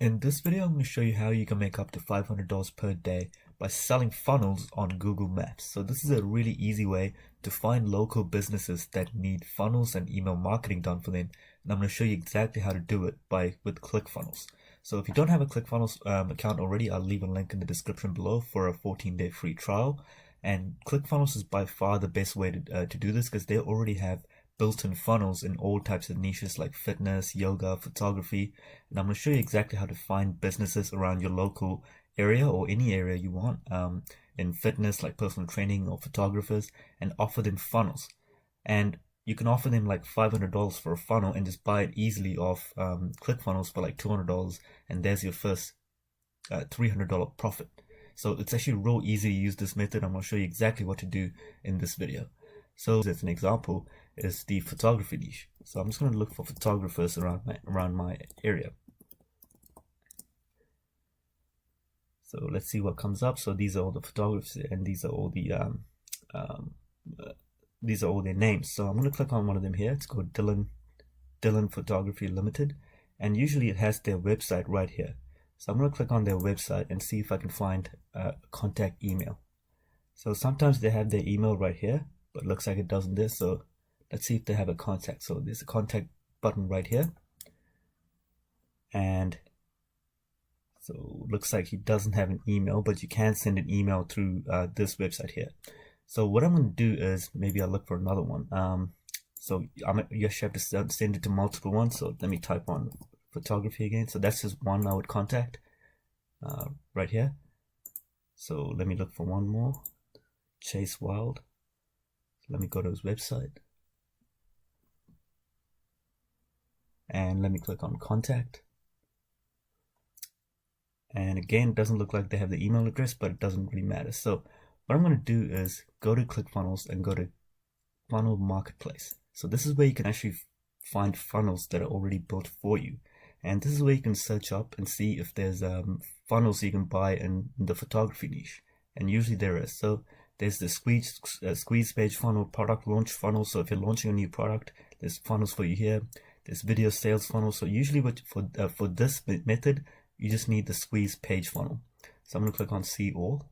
In this video, I'm going to show you how you can make up to $500 per day by selling funnels on Google Maps. So this is a really easy way to find local businesses that need funnels and email marketing done for them. And I'm going to show you exactly how to do it with ClickFunnels. So if you don't have a ClickFunnels account already, I'll leave a link in the description below for a 14-day free trial. And ClickFunnels is by far the best way to do this because they already have built-in funnels in all types of niches like fitness, yoga, photography. And I'm going to show you exactly how to find businesses around your local area or any area you want in fitness like personal training or photographers, and offer them funnels. And you can offer them like $500 for a funnel and just buy it easily off ClickFunnels for like $200, and there's your first $300 profit. So it's actually real easy to use this method. I'm going to show you exactly what to do in this video. So as an example is the photography niche. So I'm just going to look for photographers around my area. So let's see what comes up. So these are all the photographers, and these are all their names. So I'm going to click on one of them here. It's called Dylan Photography Limited, and usually it has their website right here. So I'm going to click on their website and see if I can find a contact email. So sometimes they have their email right here, but it looks like it doesn't there. So let's see if they have a contact. So there's a contact button right here, and so it looks like he doesn't have an email, but you can send an email through this website here. So what I'm going to do is maybe I'll look for another one. So you actually have to send it to multiple ones. So let me type on photography again. So that's just one I would contact right here. So let me look for one more. Chase Wild. Let me go to his website. And let me click on contact. And again, it doesn't look like they have the email address, but it doesn't really matter. So what I'm going to do is go to ClickFunnels and go to Funnel Marketplace. So this is where you can actually find funnels that are already built for you. And this is where you can search up and see if there's funnels you can buy in the photography niche. And usually there is. So there's the squeeze page funnel, product launch funnel. So if you're launching a new product, there's funnels for you here. There's video sales funnel. So usually for this method, you just need the squeeze page funnel. So I'm going to click on see all,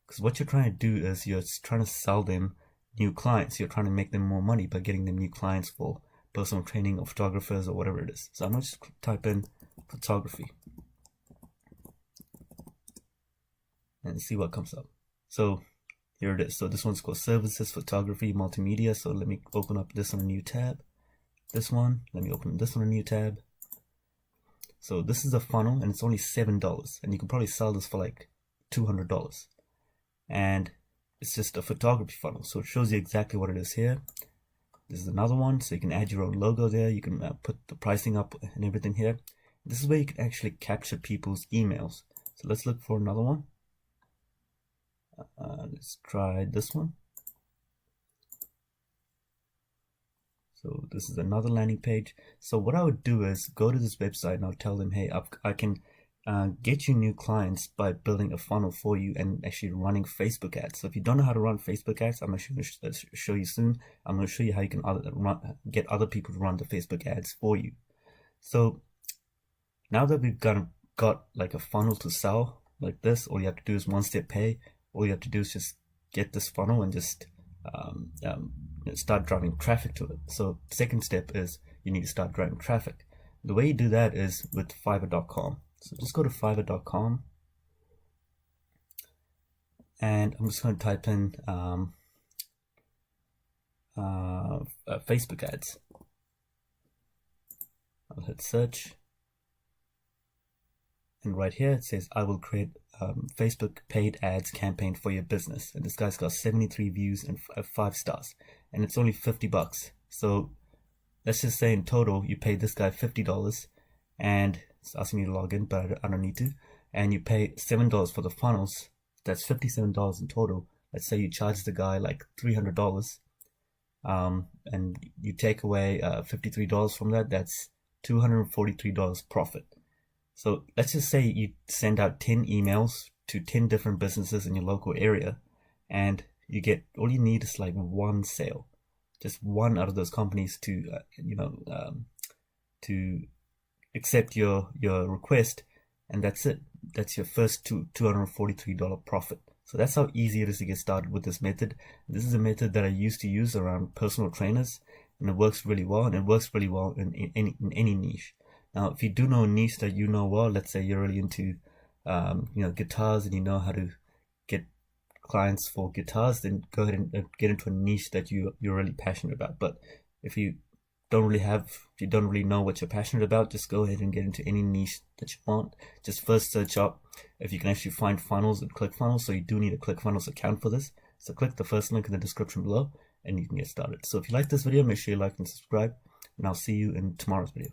because what you're trying to do is you're trying to sell them new clients. You're trying to make them more money by getting them new clients for personal training or photographers or whatever it is. So I'm going to just type in photography and see what comes up. So here it is. So this one's called services, photography, multimedia. So let me open up this on a new tab. This one, let me open this on a new tab. So this is a funnel and it's only $7, and you can probably sell this for like $200. And it's just a photography funnel. So it shows you exactly what it is here. This is another one. So you can add your own logo there. You can put the pricing up and everything here. This is where you can actually capture people's emails. So let's look for another one. Let's try this one. So this is another landing page. So what I would do is go to this website and I'll tell them, hey, I can get you new clients by building a funnel for you and actually running Facebook ads. So if you don't know how to run Facebook ads, I'm actually going to show you soon. I'm going to show you how you can get other people to run the Facebook ads for you. So now that we've got like a funnel to sell like this, all you have to do is one-step pay. All you have to do is just get this funnel and just start driving traffic to it. So second step is you need to start driving traffic. The way you do that is with Fiverr.com. So just go to Fiverr.com, and I'm just going to type in Facebook ads. I'll hit search, and right here it says I will create Facebook paid ads campaign for your business, and this guy's got 73 views and 5 stars, and it's only $50. So let's just say in total you pay this guy $50, and it's asking me to log in, but I don't need to, and you pay $7 for the funnels. That's $57 in total. Let's say you charge the guy like $300, and you take away $53 from that. That's $243 profit. So let's just say you send out 10 emails to 10 different businesses in your local area, and you get, all you need is like one sale, just one out of those companies to to accept your request and that's it. That's your first $243 profit. So that's how easy it is to get started with this method. This is a method that I used to use around personal trainers, and it works really well, and it works really well in any niche. Now, if you do know a niche that you know well, let's say you're really into guitars, and you know how to get clients for guitars, then go ahead and get into a niche that you're really passionate about. But if you don't really know what you're passionate about, just go ahead and get into any niche that you want. Just first search up if you can actually find funnels and ClickFunnels. So you do need a ClickFunnels account for this. So click the first link in the description below and you can get started. So if you like this video, make sure you like and subscribe, and I'll see you in tomorrow's video.